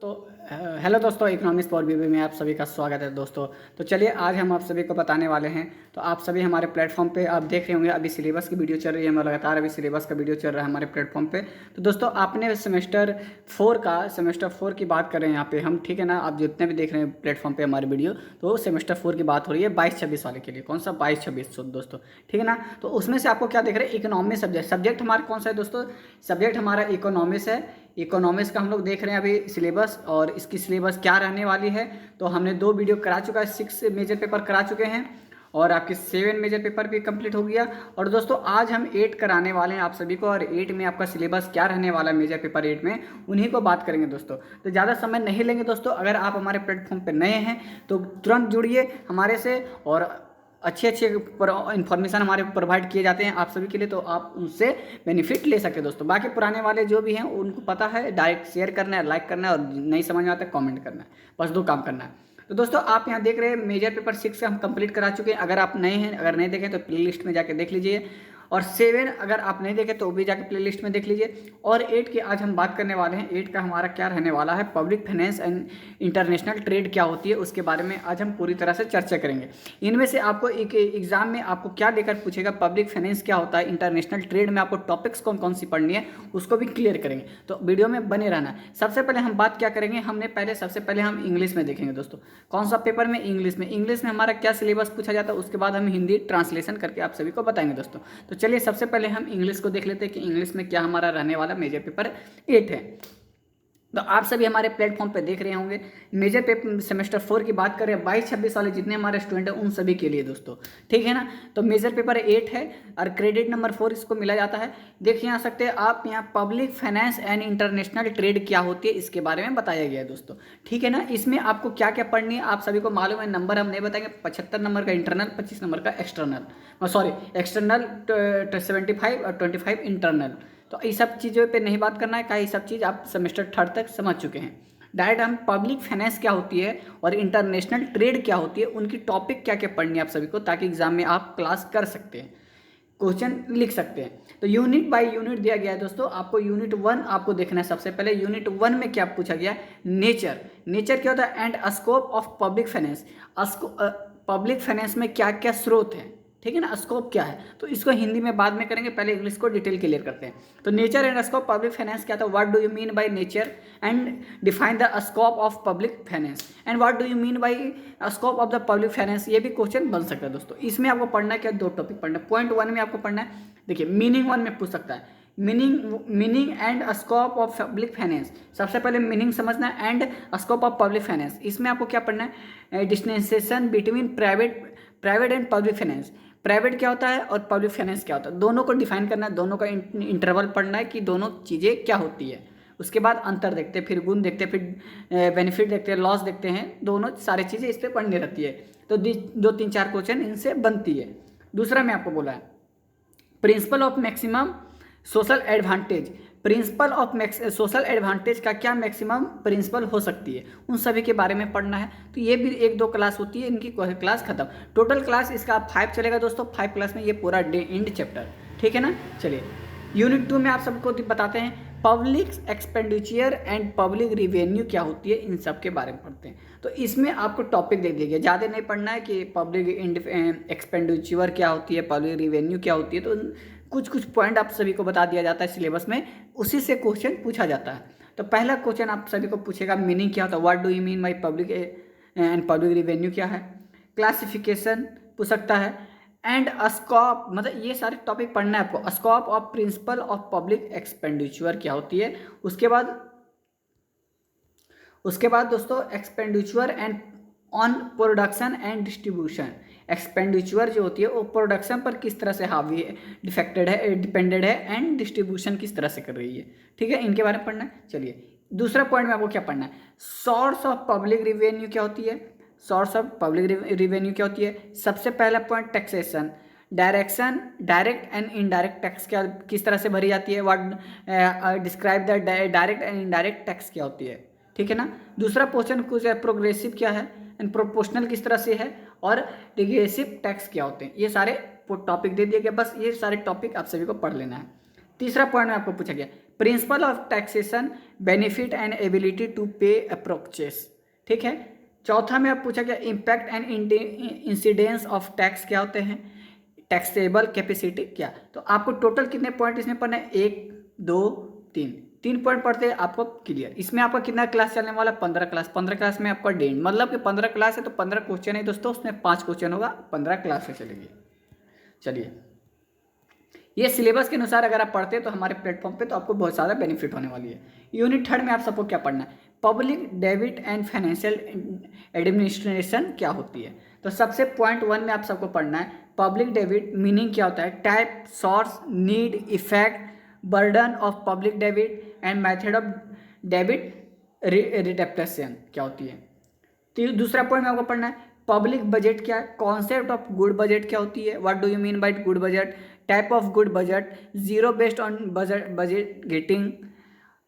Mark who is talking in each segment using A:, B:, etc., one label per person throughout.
A: तो हेलो दोस्तों, economics for बीबी में आप सभी का स्वागत है दोस्तों। तो चलिए आज हम आप सभी को बताने वाले हैं। तो आप सभी हमारे प्लेटफॉर्म पे आप देख रहे होंगे, अभी सिलेबस की वीडियो चल रही है। लगातार अभी सिलेबस का वीडियो चल रहा है हमारे प्लेटफॉर्म पे। तो दोस्तों आपने सेमेस्टर 4 की बात कर रहे हैं यहाँ पे हम, ठीक है ना। आप जितने भी देख रहे हैं प्लेटफॉर्म पर हमारी वीडियो, तो सेमेस्टर 4 की बात हो रही है 22-26 वाले के लिए। कौन सा 22-26 दोस्तों, ठीक है ना। तो उसमें से आपको क्या देख रहे हैं, इकोनॉमिक्स सब्जेक्ट हमारा कौन सा है दोस्तों। सब्जेक्ट हमारा इकोनॉमिक्स है। इकोनॉमिक्स का हम लोग देख रहे हैं अभी सिलेबस, और इसकी सिलेबस क्या रहने वाली है। तो हमने 2 वीडियो करा चुका है, 6 मेजर पेपर करा चुके हैं और आपके 7 मेजर पेपर भी कंप्लीट हो गया। और दोस्तों आज हम 8 कराने वाले हैं आप सभी को, और 8 में आपका सिलेबस क्या रहने वाला है मेजर पेपर 8 में, उन्हीं को बात करेंगे दोस्तों। तो ज़्यादा समय नहीं लेंगे दोस्तों। अगर आप हमारे प्लेटफॉर्म पर नए हैं तो तुरंत जुड़िए हमारे से, और अच्छे इन्फॉर्मेशन हमारे प्रोवाइड किए जाते हैं आप सभी के लिए, तो आप उनसे बेनिफिट ले सकते हैं दोस्तों। बाकी पुराने वाले जो भी हैं उनको पता है, डायरेक्ट शेयर करना है, लाइक करना है, और नहीं समझ में आता है कमेंट करना है। बस 2 काम करना है। तो दोस्तों आप यहाँ देख रहे हैं मेजर पेपर 6 हम कंप्लीट करा चुके हैं। अगर आप नए हैं, अगर नहीं देखें तो प्ले लिस्ट में जाके देख लीजिए। और 7 अगर आप नहीं देखें तो भी जाके प्ले लिस्ट में देख लीजिए। और 8 की आज हम बात करने वाले हैं। 8 का हमारा क्या रहने वाला है, public finance and international trade क्या होती है, उसके बारे में आज हम पूरी तरह से चर्चा करेंगे। इनमें से आपको एक एग्जाम में आपको क्या लेकर पूछेगा, पब्लिक फाइनेंस क्या होता है, इंटरनेशनल ट्रेड में आपको टॉपिक्स कौन कौन सी पढ़नी है, उसको भी क्लियर करेंगे। तो वीडियो में बने रहना। सबसे पहले हम बात क्या करेंगे, सबसे पहले हम इंग्लिश में देखेंगे दोस्तों। कौन सा पेपर में, इंग्लिश में हमारा क्या सिलेबस पूछा जाता है, उसके बाद हम हिंदी ट्रांसलेशन करके आप सभी को बताएंगे दोस्तों। तो चलिए सबसे पहले हम इंग्लिश को देख लेते हैं कि इंग्लिश में क्या हमारा रहने वाला मेजर पेपर 8 है। तो आप सभी हमारे प्लेटफॉर्म पे देख रहे होंगे, मेजर पेपर सेमेस्टर 4 की बात करें 22-26 वाले जितने हमारे स्टूडेंट हैं उन सभी के लिए दोस्तों, ठीक है ना। तो मेजर पेपर 8 है और क्रेडिट नंबर 4 इसको मिला जाता है। देखिए आ सकते हैं आप, यहाँ public finance and international trade क्या होती है इसके बारे में बताया गया है दोस्तों, ठीक है ना। इसमें आपको क्या क्या पढ़नी है आप सभी को मालूम है। नंबर हम नहीं बताएंगे, 75 नंबर का इंटरनल, 25 नंबर का एक्सटर्नल, एक्सटर्नल 75 और 25 इंटरनल। तो ये सब चीज़ों पे नहीं बात करना है, का ये सब चीज़ आप सेमेस्टर 3 तक समझ चुके हैं। डायरेक्ट हम पब्लिक फाइनेंस क्या होती है और इंटरनेशनल ट्रेड क्या होती है, उनकी टॉपिक क्या क्या पढ़नी है आप सभी को, ताकि एग्जाम में आप क्लास कर सकते हैं, क्वेश्चन लिख सकते हैं। तो यूनिट बाय यूनिट दिया गया है दोस्तों। आपको यूनिट 1 आपको देखना है। सबसे पहले यूनिट 1 में क्या पूछा गया, नेचर क्या होता है and scope of public finance. Public finance में क्या क्या स्रोत हैं, ठीक है ना, स्कोप क्या है, तो इसको हिंदी में बाद में करेंगे, पहले इंग्लिश को डिटेल क्लियर करते हैं। तो nature and scope public finance क्या था, what do you mean by nature and define the scope of public finance and what do you mean by scope of the public finance. ये भी question बन सकता है दोस्तों। इसमें आपको पढ़ना है क्या, 2 टॉपिक पढ़ना है। पॉइंट 1 में आपको पढ़ना है, देखिए मीनिंग 1 में पूछ सकता है, meaning and scope of public finance. सबसे पहले मीनिंग समझना है and scope of public finance. इसमें आपको क्या पढ़ना है, distinction between private and public finance. Private क्या होता है और पब्लिक फाइनेंस क्या होता है, दोनों को डिफाइन करना है, दोनों का इंटरवल पढ़ना है कि दोनों चीज़ें क्या होती है। उसके बाद अंतर देखते हैं, फिर गुण देखते हैं, फिर बेनिफिट देखते हैं, लॉस देखते हैं। दोनों सारी चीज़ें इस पर पढ़नी रहती है। तो 2-3-4 क्वेश्चन इनसे बनती है। दूसरा में आपको बोला है principle of maximum social advantage. Principle of social advantage का क्या मैक्सिमम प्रिंसिपल हो सकती है, उन सभी के बारे में पढ़ना है। तो ये भी 1-2 क्लास होती है, इनकी क्लास खत्म। टोटल क्लास इसका 5 चलेगा दोस्तों। 5 क्लास में ये पूरा एंड चैप्टर, ठीक है ना। चलिए यूनिट 2 में आप सबको बताते हैं public expenditure and public revenue क्या होती है, इन सब के बारे में पढ़ते हैं। तो इसमें आपको टॉपिक दे दिया गया, ज़्यादा नहीं पढ़ना है कि पब्लिक एक्सपेंडिचर क्या होती है, पब्लिक रिवेन्यू क्या होती है। तो कुछ पॉइंट आप सभी को बता दिया जाता है सिलेबस में, उसी से क्वेश्चन पूछा जाता है। तो पहला क्वेश्चन आप सभी को पूछेगा, मीनिंग क्या होता है, what do you mean by public and public revenue क्या है। क्लासिफिकेशन पूछ सकता है एंड स्कोप, मतलब ये सारे टॉपिक पढ़ना है आपको। Scope of principle of public expenditure क्या होती है। उसके बाद दोस्तों expenditure and on production and distribution. Expenditure जो होती है वो प्रोडक्शन पर किस तरह से हावी है, डिपेंडेड है, एंड डिस्ट्रीब्यूशन किस तरह से कर रही है, ठीक है, इनके बारे में पढ़ना है। चलिए दूसरा पॉइंट में आपको क्या पढ़ना है, सोर्स ऑफ पब्लिक रिवेन्यू क्या होती है। सोर्स ऑफ पब्लिक रिवेन्यू क्या होती है। सबसे पहला point taxation, direct and indirect tax क्या किस तरह से भरी जाती है। What describe the direct and indirect tax क्या होती है, ठीक है ना। दूसरा क्वेश्चन कुछ है, प्रोग्रेसिव क्या है एंड प्रोपोर्शनल किस तरह से है, और रिग्रेसिव टैक्स क्या होते हैं। ये सारे टॉपिक दे दिए गए, बस ये सारे टॉपिक आप सभी को पढ़ लेना है। तीसरा पॉइंट में आपको पूछा गया principle of taxation, benefit and ability to pay approaches, ठीक है। चौथा में आप पूछा गया impact and incidence of tax क्या होते हैं, टैक्सेबल कैपेसिटी क्या। तो आपको टोटल कितने पॉइंट इसमें पढ़ना है, 1 2 3, 3 पॉइंट पढ़ते हैं आपको क्लियर। इसमें आपका कितना क्लास चलने वाला, 15 क्लास। 15 क्लास में आपका डेढ़, मतलब कि 15 क्लास है तो 15 क्वेश्चन है दोस्तों, उसमें 5 क्वेश्चन होगा, 15 क्लास से चलेगी। चलिए, ये सिलेबस के अनुसार अगर आप पढ़ते हैं तो हमारे प्लेटफॉर्म पे तो आपको बहुत ज़्यादा बेनिफिट होने वाली है। यूनिट 3 में आप सबको क्या पढ़ना है, public debit and financial administration क्या होती है। तो सबसे पॉइंट 1 में आप सबको पढ़ना है पब्लिक डेबिट मीनिंग क्या होता है, type, source, need, effect, burden of public debit and method of debit redemption क्या होती है। तो दूसरा पॉइंट में आपको पढ़ना है पब्लिक बजट क्या है, कॉन्सेप्ट ऑफ गुड बजट क्या होती है, what do you mean by good budget, type of good budget, zero based on budget getting.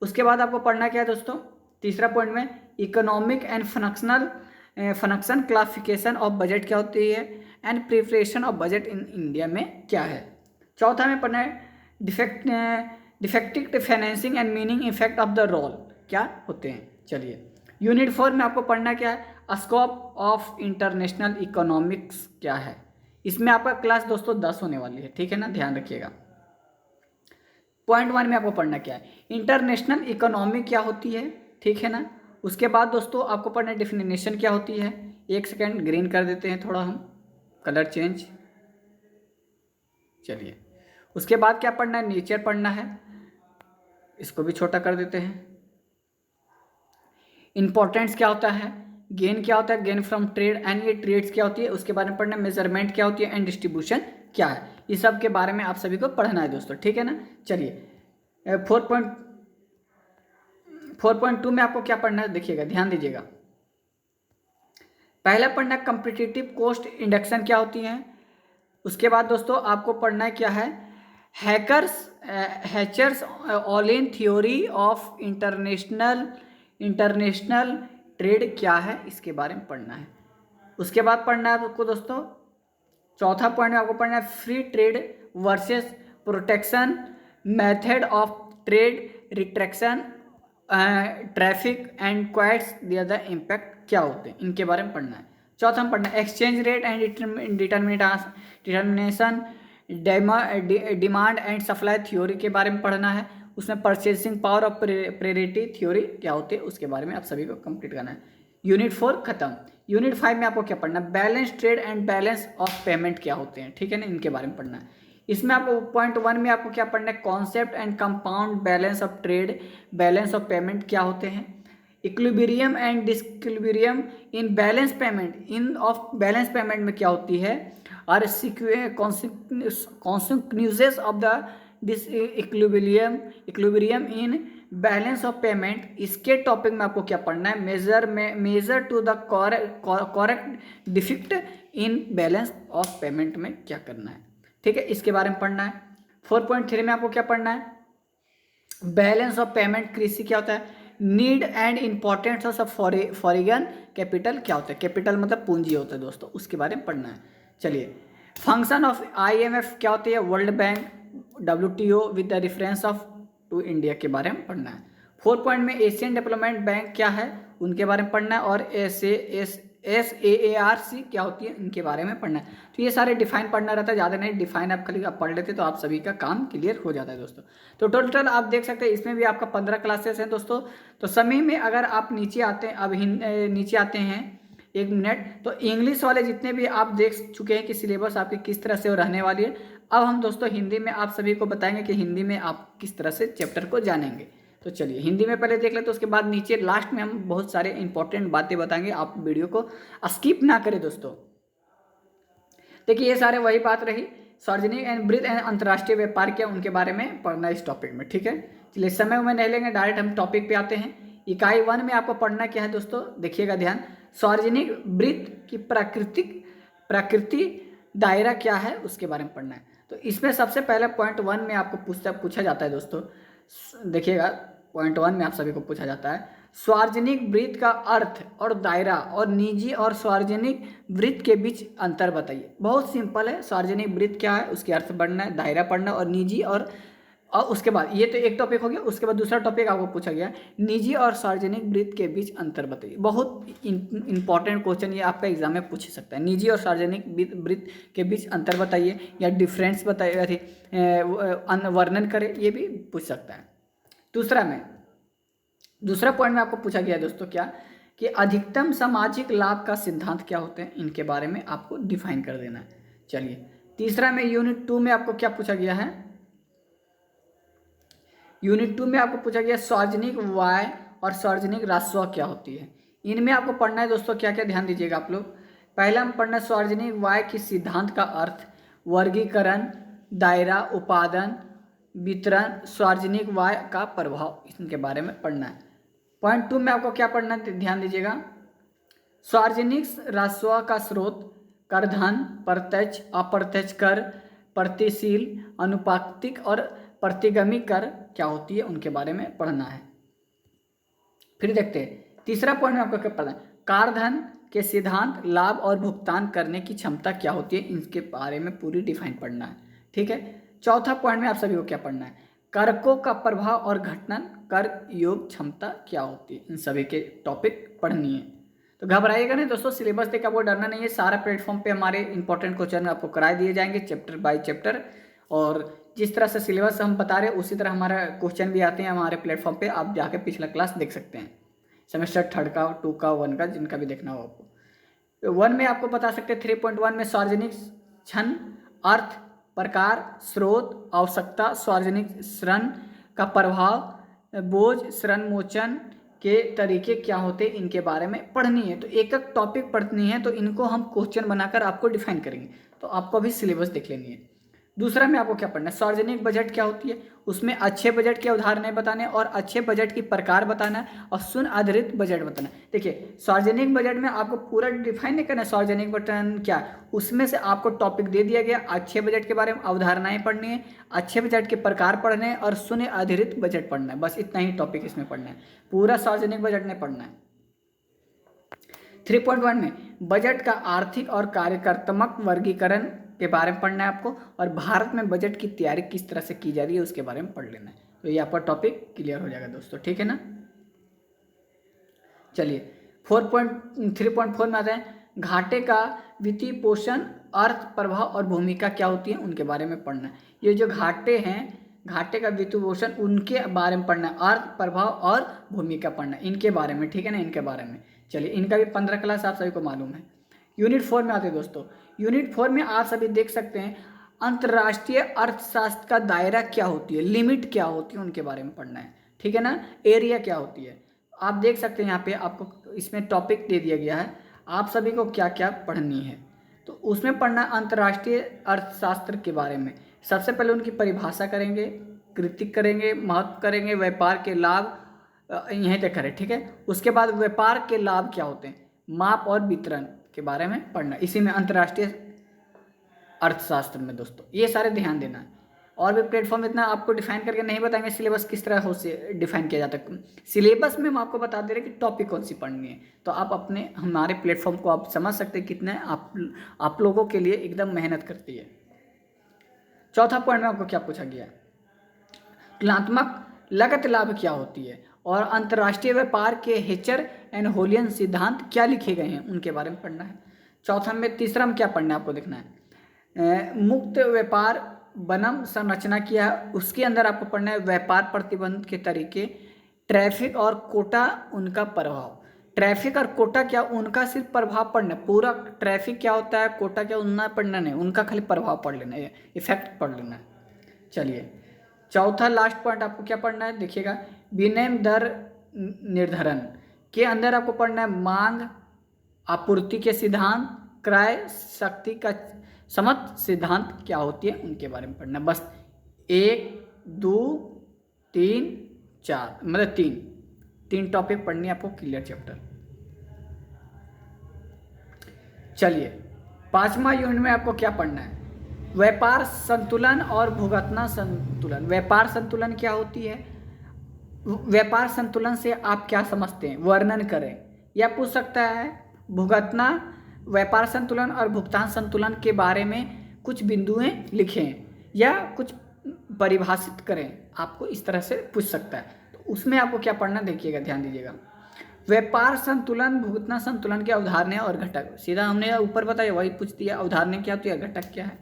A: उसके बाद आपको पढ़ना क्या है दोस्तों, तीसरा पॉइंट में economic and function classification of budget क्या होती है and preparation of budget in India में क्या है। चौथा में पढ़ना है defective financing and meaning effect of the role क्या होते हैं। चलिए, यूनिट 4 में आपको पढ़ना क्या है, स्कोप ऑफ इंटरनेशनल इकोनॉमिक्स क्या है। इसमें आपका क्लास दोस्तों 10 होने वाली है, ठीक है ना, ध्यान रखिएगा। पॉइंट 1 में आपको पढ़ना क्या है, इंटरनेशनल इकोनॉमी क्या होती है, ठीक है ना। उसके बाद दोस्तों आपको पढ़ना डेफिनेशन क्या होती है। एक सेकेंड, ग्रीन कर देते हैं थोड़ा हम, कलर चेंज। चलिए, उसके बाद क्या पढ़ना है, नेचर पढ़ना है, इसको भी छोटा कर देते हैं। इंपॉर्टेंस क्या होता है, गेन क्या होता है, गेन फ्रॉम ट्रेड एंड ये ट्रेड्स क्या होती है उसके बारे में पढ़ना है। मेजरमेंट क्या होती है एंड डिस्ट्रीब्यूशन क्या है, ये सब के बारे में आप सभी को पढ़ना है दोस्तों, ठीक है ना। चलिए, 4.2 में आपको क्या पढ़ना है, देखिएगा, ध्यान दीजिएगा। पहला पढ़ना है कंपटीटिव कॉस्ट इंडक्शन क्या होती है। उसके बाद दोस्तों आपको पढ़ना है क्या है, हैचर्स Ohlin theory of international trade क्या है, इसके बारे में पढ़ना है। उसके बाद पढ़ना है आपको दोस्तों, चौथा पॉइंट में आपको पढ़ना है free trade versus protection, method of trade restriction, tariff and quotas the other impact क्या होते हैं, इनके बारे में पढ़ना है। चौथा में पढ़ना है exchange rate and determination, demand and supply theory के बारे में पढ़ना है। उसमें purchasing power of priority theory क्या होती है उसके बारे में आप सभी को कंप्लीट करना है। यूनिट 4 खत्म। यूनिट 5 में आपको क्या पढ़ना है, balance trade and balance of payment क्या होते हैं, ठीक है ना, इनके बारे में पढ़ना है। इसमें आपको पॉइंट 1 में आपको क्या पढ़ना है, concept and compound balance of trade, balance of payment क्या होते हैं, equilibrium and disequilibrium in balance payment, in of balance payment में क्या होती है, और consequences of the equilibrium in balance of payment, इसके टॉपिक में आपको क्या पढ़ना है, major to the correct deficit in balance of payment में क्या करना है, ठीक है, इसके बारे में पढ़ना है। 4.3 में आपको क्या पढ़ना है, बैलेंस ऑफ पेमेंट कृषि क्या होता है, need and importance of foreign capital क्या होता है, कैपिटल मतलब पूंजी होता है दोस्तों, उसके बारे में पढ़ना है। चलिए, फंक्शन ऑफ IMF क्या होती है, world bank, WTO with the reference of to India के बारे में पढ़ना है। 4 पॉइंट में एशियन डेवलपमेंट बैंक क्या है उनके बारे में पढ़ना है, और SAARC क्या होती है इनके बारे में पढ़ना है। तो ये सारे डिफाइन पढ़ना रहता है, ज़्यादा नहीं, डिफाइन आप खाली आप पढ़ लेते तो आप सभी का काम क्लियर हो जाता है दोस्तों। तो टोटल आप देख सकते हैं इसमें भी आपका 15 क्लासेस हैं दोस्तों। तो समय में अगर आप नीचे आते हैं, अब नीचे आते हैं 1 मिनट, तो इंग्लिश वाले जितने भी आप देख चुके हैं कि सिलेबस आपकी किस तरह से वो रहने वाली है, अब हम दोस्तों हिंदी में आप सभी को बताएंगे कि हिंदी में आप किस तरह से चैप्टर को जानेंगे। तो चलिए हिंदी में पहले देख लेते, तो उसके बाद नीचे लास्ट में हम बहुत सारे इंपॉर्टेंट बातें बताएंगे, आप वीडियो को स्किप ना करें दोस्तों। देखिए, ये सारे वही बात रही, सार्वजनिक एंड वृहत एंड अंतर्राष्ट्रीय व्यापार क्या उनके बारे में पढ़ना इस टॉपिक में, ठीक है। चलिए, समय में नहीं लेंगे, डायरेक्ट हम टॉपिक पे आते हैं। इकाई 1 में आपको पढ़ना क्या है दोस्तों, देखिएगा ध्यान, सार्वजनिक वृत्त की प्रकृति दायरा क्या है उसके बारे में पढ़ना है। तो इसमें सबसे पहले पॉइंट 1 में आपको पूछा जाता है दोस्तों, देखिएगा, पॉइंट 1 में आप सभी को पूछा जाता है सार्वजनिक वृत्त का अर्थ और दायरा, और निजी और सार्वजनिक वृत्त के बीच अंतर बताइए। बहुत सिंपल है, सार्वजनिक वृत्त क्या है उसके अर्थ पढ़ना है, दायरा पढ़ना, और निजी और उसके बाद ये तो एक टॉपिक हो गया। उसके बाद दूसरा टॉपिक आपको पूछा गया, निजी और सार्वजनिक वित्त के बीच अंतर बताइए। बहुत इंपॉर्टेंट क्वेश्चन ये आपका एग्जाम में पूछ सकता है। निजी और सार्वजनिक वित्त के बीच अंतर बताइए या डिफरेंस बताइए, वर्णन करें, ये भी पूछ सकता है। दूसरा पॉइंट में आपको पूछा गया है दोस्तों क्या, कि अधिकतम सामाजिक लाभ का सिद्धांत क्या होते हैं, इनके बारे में आपको डिफाइन कर देना है। चलिए, तीसरा में यूनिट 2 में आपको क्या पूछा गया है, यूनिट 2 में आपको पूछा गया सार्वजनिक व्यय और सार्वजनिक राजस्व क्या होती है। इनमें आपको पढ़ना है दोस्तों क्या क्या, ध्यान दीजिएगा आप लोग। पहला में पढ़ना है सार्वजनिक व्यय की सिद्धांत का अर्थ, वर्गीकरण, दायरा, उपादान, वितरण, सार्वजनिक व्यय का प्रभाव, इनके बारे में पढ़ना है। पॉइंट 2 में आपको क्या पढ़ना है, ध्यान दीजिएगा। सार्वजनिक राजस्व का स्रोत, कर, धन, प्रत्यक्ष अप्रत्यक्ष कर, प्रतिशील, अनुपातिक और प्रतिगामी कर क्या होती है, उनके बारे में पढ़ना है। फिर देखते हैं तीसरा पॉइंट में आपको क्या पढ़ना है, कारधन के सिद्धांत, लाभ और भुगतान करने की क्षमता क्या होती है, इनके बारे में पूरी डिफाइन पढ़ना है। ठीक है। चौथा पॉइंट में आप सभी को क्या पढ़ना है, कारकों का प्रभाव और घटना, कर योग क्षमता क्या होती है, इन सभी के टॉपिक पढ़नी है। तो घबराइएगा नहीं दोस्तों, सिलेबस देख आपको डरना नहीं है। सारा प्लेटफॉर्म पे हमारे इंपॉर्टेंट क्वेश्चन आपको कराए दिए जाएंगे चैप्टर बाय चैप्टर, और जिस तरह से सिलेबस हम बता रहे हैं उसी तरह हमारा क्वेश्चन भी आते हैं हमारे प्लेटफॉर्म पे। आप जाके पिछला क्लास देख सकते हैं, सेमेस्टर 3 का, 2 का, 1 का, जिनका भी देखना हो आपको। 1 में आपको बता सकते हैं 3.1 में सार्वजनिक क्षण, अर्थ, प्रकार, स्रोत, आवश्यकता, सार्वजनिक ऋण का प्रभाव, बोझ, ऋण मोचन के तरीके क्या होते हैं, इनके बारे में पढ़नी है। तो एक एक टॉपिक पढ़नी है, तो इनको हम क्वेश्चन बनाकर आपको डिफाइन करेंगे, तो आपको भी सिलेबस देख लेनी है। दूसरा में आपको क्या पढ़ना है, सार्वजनिक बजट क्या होती है, उसमें अच्छे बजट के उदाहरण बताने और अच्छे बजट की प्रकार बताना है और शून्य आधारित बजट बताना है। देखिए, सार्वजनिक बजट में आपको पूरा डिफाइन नहीं करना है सार्वजनिक बजट क्या, उसमें से आपको टॉपिक दे दिया गया, अच्छे बजट के बारे में अवधारणाएं पढ़नी है, अच्छे बजट के प्रकार पढ़ने हैं और शून्य आधारित बजट पढ़ना है। बस इतना ही टॉपिक इसमें पढ़ना है, पूरा सार्वजनिक बजट नहीं पढ़ना है। 3.1 में बजट का आर्थिक और कार्यक्रमात्मक वर्गीकरण के बारे में पढ़ना है आपको, और भारत में बजट की तैयारी किस तरह से की जा रही है उसके बारे में पढ़ लेना है। तो ये आपका टॉपिक क्लियर हो जाएगा दोस्तों, ठीक है ना। चलिए 3.4 में आते हैं, घाटे का वित्तीय पोषण, अर्थ, प्रभाव और भूमिका क्या होती है, उनके बारे में पढ़ना है। ये जो घाटे हैं, घाटे का वित्तीय पोषण, उनके बारे में पढ़ना है, अर्थ, प्रभाव और भूमिका पढ़ना है, इनके बारे में, ठीक है ना, इनके बारे में। चलिए, इनका भी 15 क्लास आप सभी को मालूम है। यूनिट 4 में आते हैं दोस्तों। यूनिट 4 में आप सभी देख सकते हैं, अंतर्राष्ट्रीय अर्थशास्त्र का दायरा क्या होती है, लिमिट क्या होती है, उनके बारे में पढ़ना है, ठीक है ना। एरिया क्या होती है, आप देख सकते हैं यहाँ पे आपको इसमें टॉपिक दे दिया गया है, आप सभी को क्या क्या पढ़नी है। तो उसमें पढ़ना अंतर्राष्ट्रीय अर्थशास्त्र के बारे में। सबसे पहले उनकी परिभाषा करेंगे, कृतिक करेंगे, महत्व करेंगे, व्यापार के लाभ यहीं तक करें, ठीक है। उसके बाद व्यापार के लाभ क्या होते हैं, माप और वितरण के बारे में पढ़ना, इसी में अंतर्राष्ट्रीय अर्थशास्त्र में दोस्तों, ये सारे ध्यान देना है। और भी प्लेटफॉर्म इतना आपको डिफाइन करके नहीं बताएंगे सिलेबस किस तरह हो से डिफाइन किया जाता है। सिलेबस में हम आपको बता दे रहे हैं कि टॉपिक कौन सी पढ़नी है, तो आप अपने हमारे प्लेटफॉर्म को आप समझ सकते हैं कितना आप लोगों के लिए एकदम मेहनत करती है। चौथा पॉइंट में आपको क्या पूछा गया, तुलनात्मक लागत लाभ क्या होती है, और अंतर्राष्ट्रीय व्यापार के हेचर एंड होलियन सिद्धांत क्या लिखे गए हैं, उनके बारे में पढ़ना है। चौथा में, तीसरा में क्या पढ़ना है आपको देखना है, मुक्त व्यापार बनम संरचना किया, उसके अंदर आपको पढ़ना है व्यापार प्रतिबंध के तरीके, ट्रैफिक और कोटा उनका प्रभाव। ट्रैफिक और कोटा क्या, उनका सिर्फ प्रभाव पढ़ना है, पूरा ट्रैफिक क्या होता है, कोटा क्या, उनना पढ़ना नहीं, उनका खाली प्रभाव पढ़ लेना है, इफेक्ट पढ़ लेना है। चलिए, चौथा लास्ट पॉइंट आपको क्या पढ़ना है, देखिएगा, विनिमय दर निर्धारण के अंदर आपको पढ़ना है मांग आपूर्ति के सिद्धांत, क्रय शक्ति का समत सिद्धांत क्या होती है, उनके बारे में पढ़ना है। बस 1 2 3 4 मतलब तीन टॉपिक पढ़नी है आपको, क्लियर चैप्टर। चलिए, 5वां यूनिट में आपको क्या पढ़ना है, व्यापार संतुलन और भुगतना संतुलन। व्यापार संतुलन क्या होती है, व्यापार संतुलन से आप क्या समझते हैं, वर्णन करें, या पूछ सकता है भुगतना, व्यापार संतुलन और भुगतान संतुलन के बारे में कुछ बिंदुएं लिखें, या कुछ परिभाषित करें, आपको इस तरह से पूछ सकता है। तो उसमें आपको क्या पढ़ना, देखिएगा, ध्यान दीजिएगा। व्यापार संतुलन, भुगतना संतुलन के अवधारणा और घटक, सीधा हमने ऊपर बताया वही पूछ दिया, अवधारणा क्या होती है, घटक क्या है।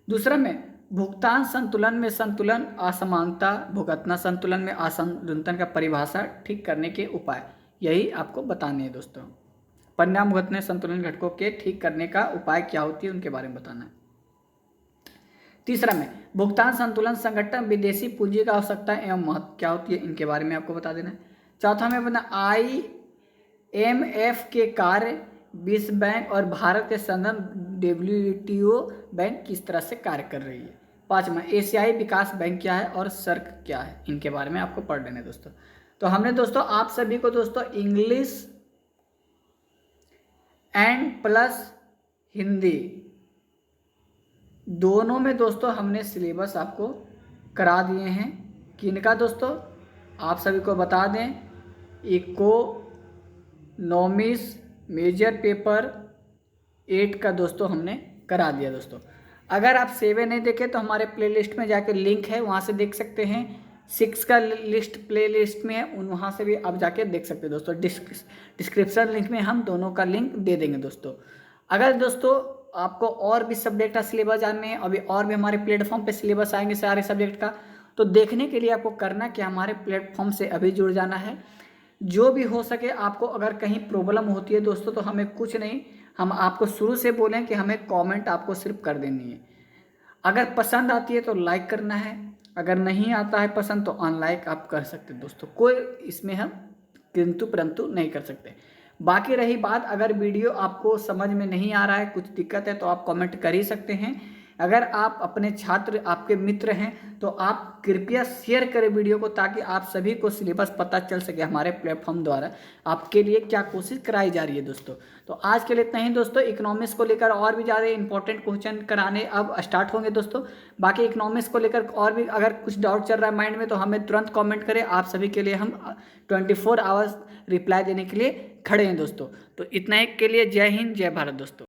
A: दूसरा में भुगतान संतुलन में संतुलन असमानता, भुगतना संतुलन में असंतुलन का परिभाषा, ठीक करने के उपाय, यही आपको बताने हैं दोस्तों। परिणाम भुगतने संतुलन घटकों के ठीक करने का उपाय क्या होती है, उनके बारे में बताना है। तीसरा में भुगतान संतुलन संगठन विदेशी पूंजी का आवश्यकता एवं महत्व क्या होती है, इनके बारे में आपको बता देना है। चौथा में बना IMF के कार्य, विश्व बैंक और भारत के संदर्भ WTO बैंक किस तरह से कार्य कर रही है। पांचवा एशियाई विकास बैंक क्या है और सर्क क्या है, इनके बारे में आपको पढ़ लेना है दोस्तों। तो हमने दोस्तों आप सभी को दोस्तों इंग्लिश एंड प्लस हिंदी दोनों में दोस्तों हमने सिलेबस आपको करा दिए हैं। किनका दोस्तों, आप सभी को बता दें, इकोनॉमिक्स मेजर पेपर 8 का दोस्तों हमने करा दिया दोस्तों। अगर आप 7 नहीं देखे तो हमारे प्लेलिस्ट में जाके लिंक है, वहाँ से देख सकते हैं। 6 का लिस्ट प्लेलिस्ट में है, वहाँ से भी आप जाके देख सकते हैं दोस्तों। डिस्क्रिप्शन लिंक में हम दोनों का लिंक दे देंगे दोस्तों। अगर दोस्तों आपको और भी सब्जेक्ट का सिलेबस जानने हैं, अभी और भी हमारे प्लेटफॉर्म पे सिलेबस आएंगे सारे सब्जेक्ट का, तो देखने के लिए आपको करना क्या, हमारे प्लेटफॉर्म से अभी जुड़ जाना है। जो भी हो सके आपको, अगर कहीं प्रॉब्लम होती है दोस्तों तो हमें कुछ नहीं, हम आपको शुरू से बोलें कि हमें कमेंट आपको सिर्फ कर देनी है। अगर पसंद आती है तो लाइक करना है, अगर नहीं आता है पसंद तो अनलाइक आप कर सकते हैं दोस्तों, कोई इसमें हम किंतु परंतु नहीं कर सकते। बाकी रही बात, अगर वीडियो आपको समझ में नहीं आ रहा है, कुछ दिक्कत है, तो आप कमेंट कर ही सकते हैं। अगर आप अपने छात्र, आपके मित्र हैं, तो आप कृपया शेयर करें वीडियो को, ताकि आप सभी को सिलेबस पता चल सके हमारे प्लेटफॉर्म द्वारा आपके लिए क्या कोशिश कराई जा रही है दोस्तों। तो आज के लिए इतना ही दोस्तों। इकोनॉमिक्स को लेकर और भी ज़्यादा इंपॉर्टेंट क्वेश्चन कराने अब स्टार्ट होंगे दोस्तों। बाकी इकोनॉमिक्स को लेकर और भी अगर कुछ डाउट चल रहा है माइंड में, तो हमें तुरंत कॉमेंट करें, आप सभी के लिए हम 24 आवर्स रिप्लाई देने के लिए खड़े हैं दोस्तों। तो इतना ही के लिए जय हिंद, जय भारत दोस्तों।